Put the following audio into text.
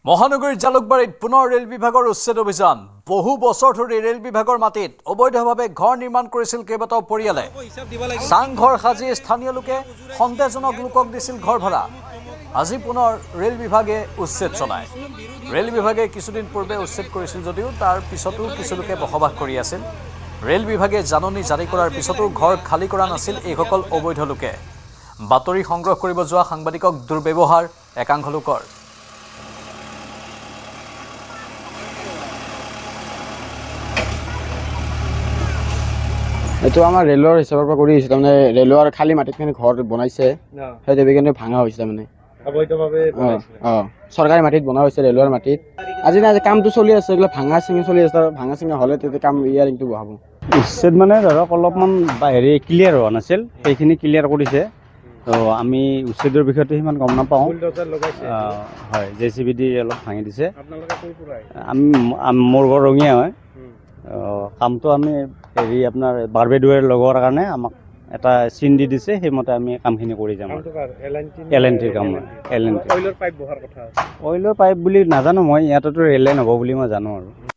মহানগৰীৰ জালুকবাৰীত পুনৰ ৰেল বিভাগৰ উচ্ছেদ অভিযান বহু বছৰ ধৰি ৰেল বিভাগৰ মাটিত অবৈধভাৱে ঘৰ নিৰ্মাণ কৰিছিল কেইবাটাও পৰিয়ালে চাংঘৰ সাজি স্থানীয় লোকে সন্দেহজনক লোকক দিছিল ঘৰ ভাড়া আজি পুনৰ ৰেল বিভাগে উচ্ছেদ চলায় ৰেল বিভাগে কিছুদিন পূৰ্বে উচ্ছেদ কৰিছিল যদিও তাৰ পিছতো কিছু লোকে বসবাস কৰি আছিল ৰেল বিভাগে জাননী জাৰি কৰাৰ পিছতো ঘৰ খালী কৰা নাছিল এইসকল অবৈধ লোকে বাতৰি সংগ্ৰহ কৰিব যোৱা সাংবাদিকক দুৰ্ব্যৱহাৰ একাংশ লোকৰ এইটো আমাৰ ৰেলৰ হিচাপৰ পৰা কৰি আছে তাৰমানে ৰেলৰ খালী মাটিতখিনি ঘৰ বনাইছে সেই দেৱীখিনি ভাঙা হৈছে তাৰমানে চৰকাৰী মাটিত বনোৱা হৈছে ৰেলৰ মাটিত আজি না কামটো চলি আছে এইবিলাক ভাঙা চিঙি চলি আছে ভাঙা চিঙি হ'লে তেতিয়া কাম ইয়াৰিংটো বহাব উচ্ছেদ মানে ধৰক অলপমান ক্লিয়াৰ হোৱা নাছিল সেইখিনি ক্লিয়াৰ কৰিছে তো আমি উচ্ছেদৰ বিষয়টো সিমান গম নাপাওঁ হয় JCB দি অলপ ভাঙি দিছে আমি মোৰ ঘৰ ৰঙিয়া হয় কামটো আমি আপোনাৰ বাৰবেডৱেৰ লগোৱাৰ কাৰণে আমাক এটা চিন দি দিছে সেইমতে আমি কামখিনি কৰি যাম LNT কাম LNT অইলৰ পাইপ বুলি নাজানো মই ইয়াততো ৰেল লাইন হ'ব বুলি মই জানো আৰু